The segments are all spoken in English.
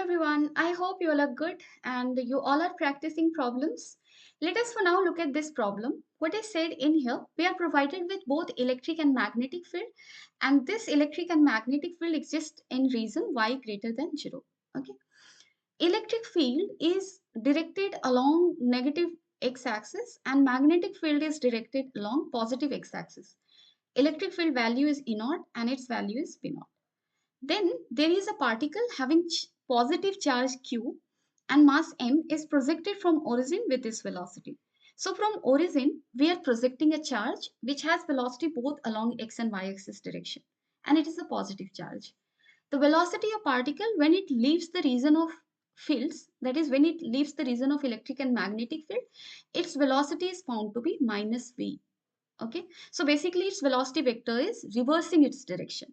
everyone, I hope you all are good and you all are practicing problems. Let us for now look at this problem. What I said in here, we are provided with both electric and magnetic field, and this electric and magnetic field exists in region y greater than 0. Okay. Electric field is directed along negative x-axis and magnetic field is directed along positive x-axis. Electric field value is E naught and its value is P naught. Then there is a particle having positive charge q and mass m is projected from origin with this velocity. So from origin, we are projecting a charge which has velocity both along x and y axis direction, and it is a positive charge. The velocity of particle when it leaves the region of fields, that is when it leaves the region of electric and magnetic field, its velocity is found to be minus v. Okay, so basically its velocity vector is reversing its direction.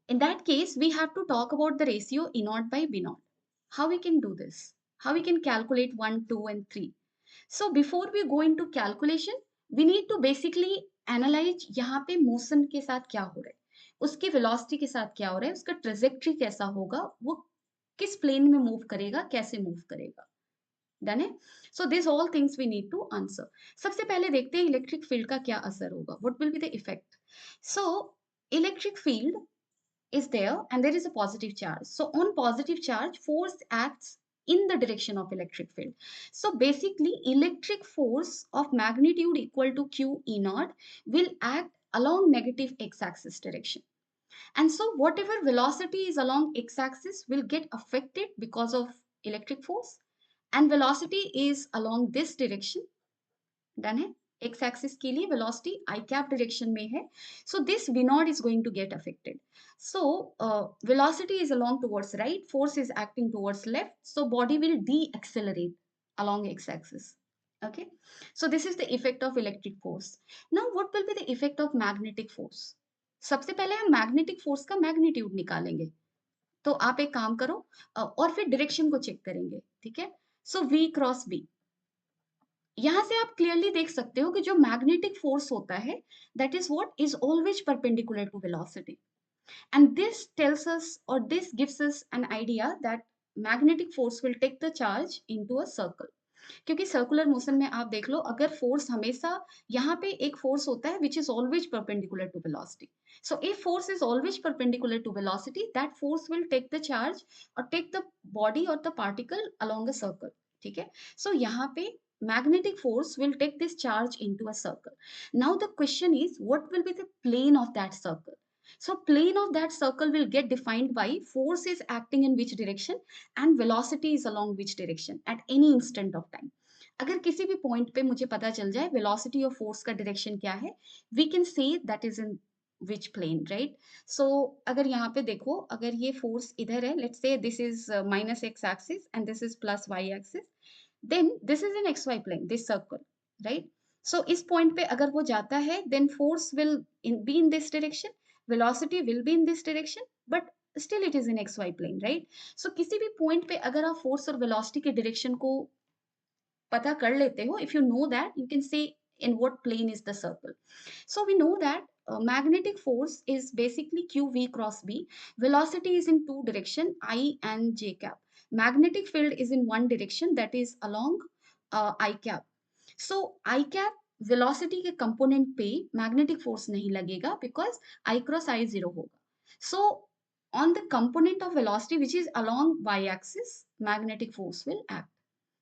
In that case, we have to talk about the ratio E naught by B naught. How we can do this? How we can calculate 1, 2 and 3? So before we go into calculation, we need to basically analyze यहाँ पे motion के साथ क्या हो रहा है, उसकी velocity के साथ क्या हो रहा है, उसका trajectory कैसा होगा, वो किस plane में move करेगा, कैसे move करेगा. Done है? So these all things we need to answer. सबसे पहले देखते हैं electric field का क्या असर होगा. What will be the effect? So electric field is there and there is a positive charge. So on positive charge, force acts in the direction of electric field. So basically electric force of magnitude equal to Q E naught will act along negative x-axis direction. And so whatever velocity is along x-axis will get affected because of electric force, and velocity is along this direction. Done है? X axis के लिए velocity I cap direction में है. So this V naught is going to get affected. So velocity is along towards right, force is acting towards left. So body will de-accelerate along X axis. Okay. So this is the effect of electric force. Now what will be the effect of magnetic force? सबसे पहले हम magnetic force का magnitude निकालेंगे. तो आप एक काम करो और फिर direction को check करेंगे. ठीक है. So V cross B. यहां से आप क्लियरली देख सकते हो कि जो मैग्नेटिक फोर्स होता है that is what is always perpendicular to velocity, and this tells us और this gives us an idea that magnetic force will take the charge into a circle. क्योंकि सर्कुलर मोशन में आप देख लो, अगर force हमेशा यहाँ पे एक फोर्स होता है which is always perpendicular to velocity. So if force is always perpendicular to velocity, that force will take the charge और टेक द बॉडी और the particle along a circle. ठीक है. सो यहाँ पे magnetic force will take this charge into a circle. Now the question is, what will be the plane of that circle? So plane of that circle will get defined by force is acting in which direction and velocity is along which direction at any instant of time. अगर किसी भी point पे मुझे पता चल जाए velocity और force का direction क्या है, we can say that is in which plane, right? So अगर यहाँ पे देखो, अगर ये force इधर है, let's say this is minus x axis and this is plus y axis, then this is in xy plane, this circle, right? So इस point पे अगर वो जाता है, then force will be in this direction, velocity will be in this direction, but still it is in xy plane, right? So किसी भी point पे अगर आप force और velocity के direction को पता कर लेते हो, if you know that, you can say in what plane is the circle. So we know that magnetic force is basically qv cross b. Velocity is in two direction, I and j cap. Magnetic field is in one direction, that is along I cap. So I cap velocity के component पे magnetic force नहीं लगेगा because I cross I zero होगा. So on the component of velocity which is along y axis, magnetic force will act.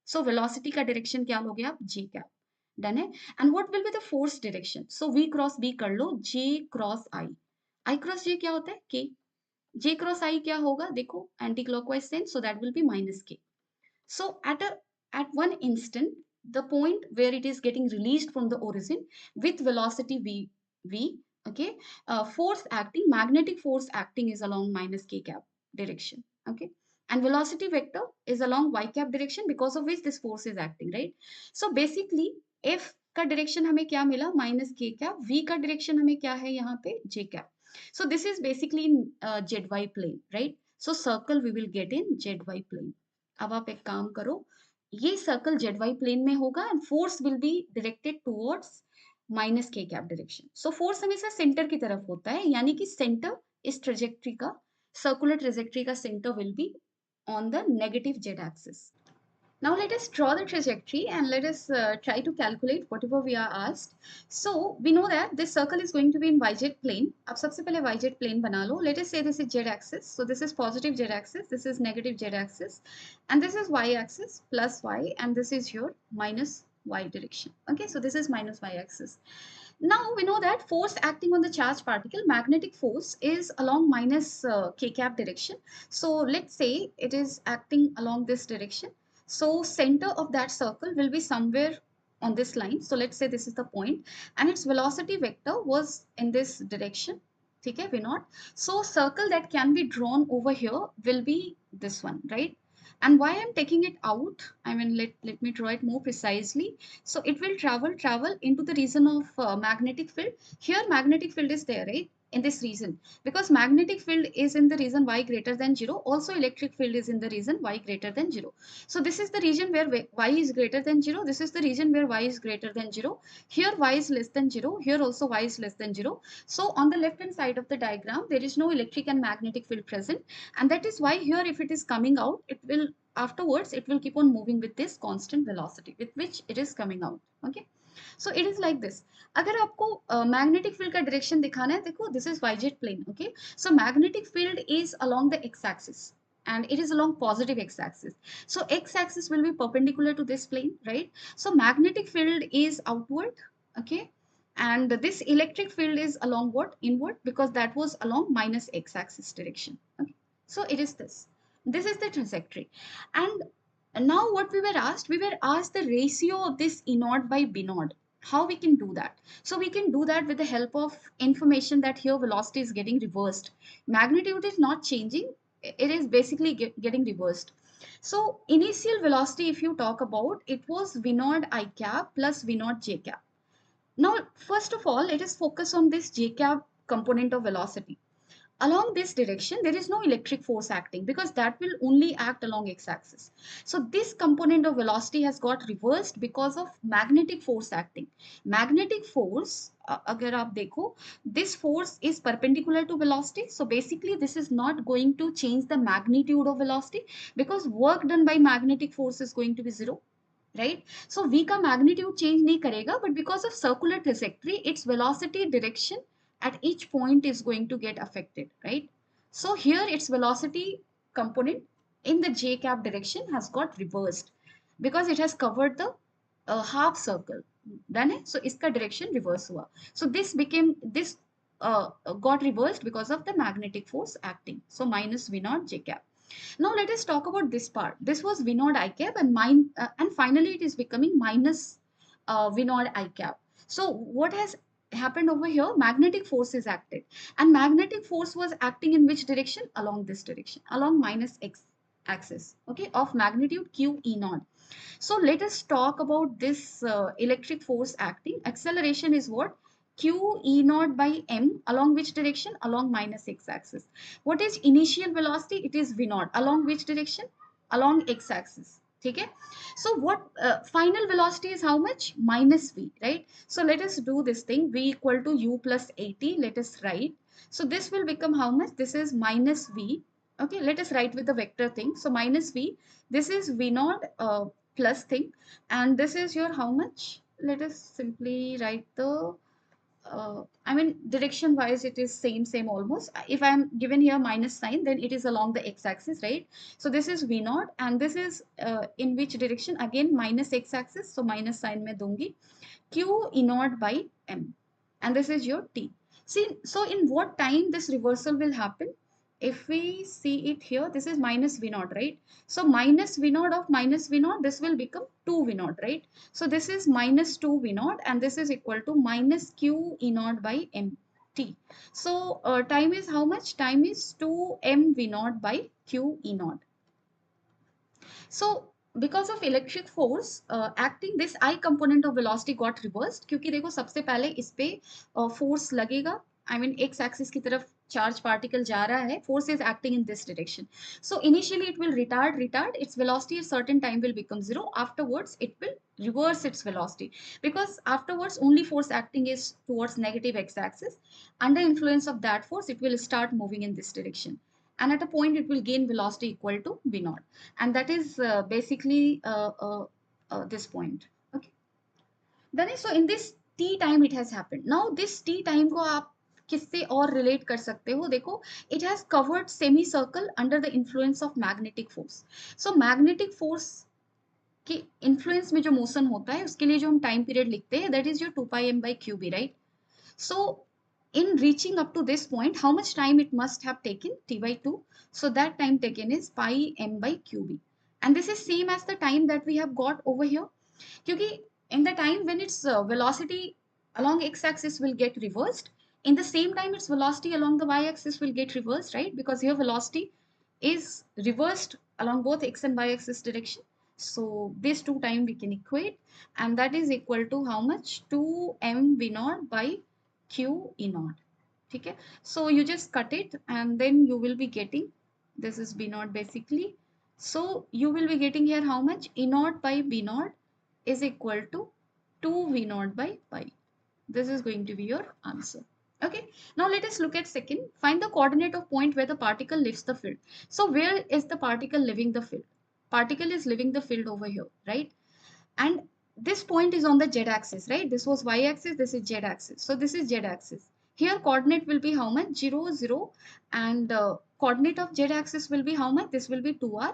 So velocity का direction क्या लोगे आप? J cap. Done है. And what will be the force direction? So V cross B कर लो, J cross I. I cross J क्या होता है? K. J cross I क्या होगा? देखो, anti-clockwise sense, so that will be minus K. So at one instant, the point where it is getting released from the origin with velocity v, okay, force acting, magnetic force acting is along minus K cap direction, okay. And velocity vector is along y cap direction because of which this force is acting, right? So basically f का direction हमें क्या मिला? minus k cap. v का direction हमें क्या है यहाँ पे? j cap. So this is basically in zy plane, right? So circle we will get in zy plane. अब आप एक काम करो, ये सर्कल zy plane में होगा and force will be directed towards minus k cap direction. So force हमेशा centre की तरफ होता है, यानी कि सेंटर इस ट्रेजेक्ट्री का, सर्कुलर ट्रेजेक्ट्री का centre will be on the negative z axis. Now let us draw the trajectory and let us try to calculate whatever we are asked. So we know that this circle is going to be in yz plane. अब सबसे पहले yz plane बना लो. Let us say this is z axis. So this is positive z axis. This is negative z axis, and this is y axis plus y, and this is your minus y direction. Okay, so this is minus y axis. Now we know that force acting on the charged particle, magnetic force, is along minus k cap direction. So let's say it is acting along this direction. So center of that circle will be somewhere on this line. So let's say this is the point, and its velocity vector was in this direction. Okay, we not. So circle that can be drawn over here will be this one, right? And why I'm taking it out, I mean, let me draw it more precisely. So it will travel into the region of magnetic field. Here magnetic field is there, right? In this region, because magnetic field is in the region y greater than 0, also electric field is in the region y greater than 0. So this is the region where y is greater than 0. This is the region where y is greater than 0. Here y is less than 0. Here also y is less than 0. So on the left hand side of the diagram, there is no electric and magnetic field present. And that is why here, if it is coming out, it will afterwards, it will keep on moving with this constant velocity with which it is coming out. Okay. So it is like this. अगर आपको magnetic field का direction दिखाना है, देखो, this is yz plane. Okay. So magnetic field is along the x-axis and it is along positive x-axis. So x-axis will be perpendicular to this plane, right? So magnetic field is outward. Okay. And this electric field is along what? Inward, because that was along minus x-axis direction. Okay. So it is this. This is the trajectory. And now what we were asked the ratio of this E naught by B naught. How we can do that? So we can do that with the help of information that here velocity is getting reversed. Magnitude is not changing. It is basically getting reversed. So initial velocity, if you talk about, it was V naught I cap plus V naught J cap. Now, first of all, let us focus on this J cap component of velocity. Along this direction, there is no electric force acting because that will only act along x-axis. So this component of velocity has got reversed because of magnetic force acting. Magnetic force, agar aap dekho, this force is perpendicular to velocity. So basically, this is not going to change the magnitude of velocity because work done by magnetic force is going to be zero. Right? So V का magnitude change नहीं करेगा, but because of circular trajectory, its velocity direction at each point is going to get affected, right? So here its velocity component in the j cap direction has got reversed because it has covered the half circle. Done है? So iska direction reverse हुआ. So this got reversed because of the magnetic force acting. So minus V naught j cap. Now let us talk about this part. This was V naught I cap and finally it is becoming minus V naught I cap. So what has happened over here? Magnetic force is acted, and magnetic force was acting in which direction? Along this direction, along minus x axis, okay, of magnitude q e naught. So let us talk about this electric force acting. Acceleration is what? Q E naught by m along which direction? Along minus x axis. What is initial velocity? It is V naught. Along which direction? Along x axis. Okay. So what final velocity is how much? Minus V, right? So let us do this thing. V equal to U plus 80. Let us write. So this will become how much? This is minus V. Okay. Let us write with the vector thing. So minus V. This is V naught plus thing, and this is your how much? Let us simply write the I mean direction wise it is same almost. If I am given here minus sign, then it is along the x-axis, right? So this is V naught, and this is in which direction? Again minus x-axis, so minus sign mein dungi. Q E naught by m, and this is your t. See, so in what time this reversal will happen? If we see it here, this is minus V naught, right? So minus V naught of minus V naught, this will become 2 V naught, right? So this is minus 2 V naught, and this is equal to minus Q E naught by M T. So time is how much? Time is 2 M V naught by Q E naught. So because of electric force acting, this I component of velocity got reversed. क्योंकि देखो सबसे पहले इस पे force लगेगा. I mean x axis की तरफ charge particle जा रहा है. Force is acting in this direction. So initially it will retard. Its velocity at certain time will become zero. Afterwards it will reverse its velocity because afterwards only force acting is towards negative x axis. Under influence of that force, it will start moving in this direction. and at a point it will gain velocity equal to v naught, and that is basically this point. Okay, then so in this t time it has happened. Now this t time को आप किससे और relate कर सकते हो? देखो, it has covered semicircle under the influence of magnetic force. So magnetic force कि influence में जो मोशन होता है उसके लिए जो हम टाइम पीरियड लिखते हैं that is your 2 pi m by qb, right? So in reaching up to this point, how much time it must have taken? T by 2. So that time taken is pi m by qb, and this is same as the time that we have got over here, क्योंकि in the time when its velocity along x-axis will get reversed, in the same time its velocity along the y-axis will get reversed, right? Because here velocity is reversed along both x and y-axis direction. So these two time we can equate, and that is equal to how much? 2 m v naught by q e naught. Okay, so you just cut it and then you will be getting, this is b naught basically. So you will be getting here how much? E naught by b naught is equal to 2 v naught by pi. This is going to be your answer. Okay, now let us look at second. Find the coordinate of point where the particle leaves the field. So where is the particle leaving the field? Particle is leaving the field over here, right? And this point is on the z-axis, right? This was y-axis, this is z-axis. So this is z-axis. Here coordinate will be how much? 0, 0. And coordinate of z-axis will be how much? This will be 2r.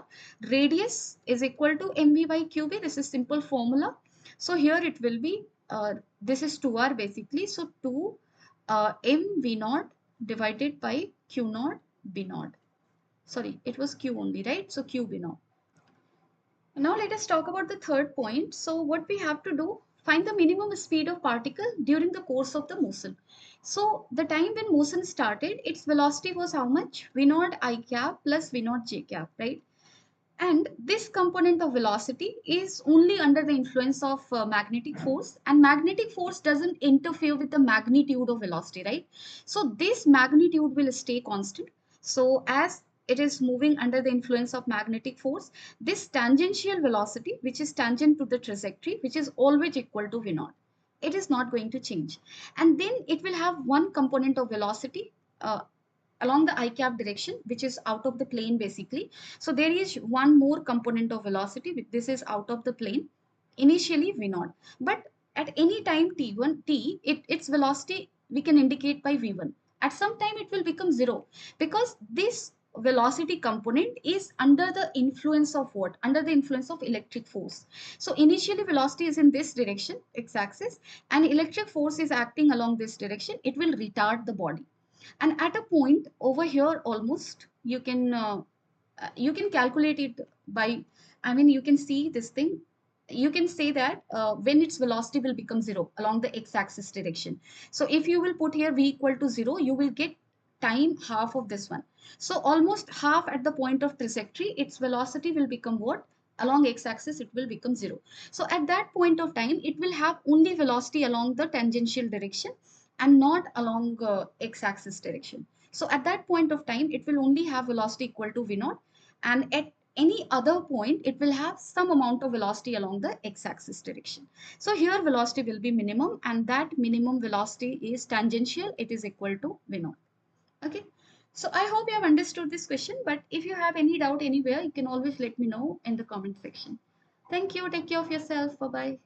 Radius is equal to mv by qb. This is simple formula. So here it will be, this is 2r basically. So 2 mv naught divided by q naught b naught. Sorry, it was q only, right? So q b naught. Now let us talk about the third point. So what we have to do, find the minimum speed of particle during the course of the motion. So the time when motion started, its velocity was how much? V naught I cap plus V naught J cap, right? And this component of velocity is only under the influence of magnetic force, and magnetic force doesn't interfere with the magnitude of velocity, right? So this magnitude will stay constant. So as it is moving under the influence of magnetic force, this tangential velocity, which is tangent to the trajectory, which is always equal to v naught, it is not going to change. And then it will have one component of velocity along the I cap direction, which is out of the plane basically. So there is one more component of velocity, this is out of the plane, initially v naught. But at any time t1, its velocity we can indicate by v1. At some time it will become 0, because this velocity component is under the influence of what? Under the influence of electric force. So initially velocity is in this direction, x-axis, and electric force is acting along this direction. It will retard the body, and at a point over here almost you can calculate it by, I mean you can see this thing, you can say that when its velocity will become 0 along the x-axis direction. So if you will put here v equal to 0, you will get time half of this one. So almost half at the point of trajectory, its velocity will become what? Along x-axis it will become 0. So at that point of time it will have only velocity along the tangential direction and not along x-axis direction. So at that point of time it will only have velocity equal to v naught, and at any other point it will have some amount of velocity along the x-axis direction. So here velocity will be minimum, and that minimum velocity is tangential, it is equal to v naught. Okay, so I hope you have understood this question, but if you have any doubt anywhere, you can always let me know in the comment section. Thank you, take care of yourself, bye bye.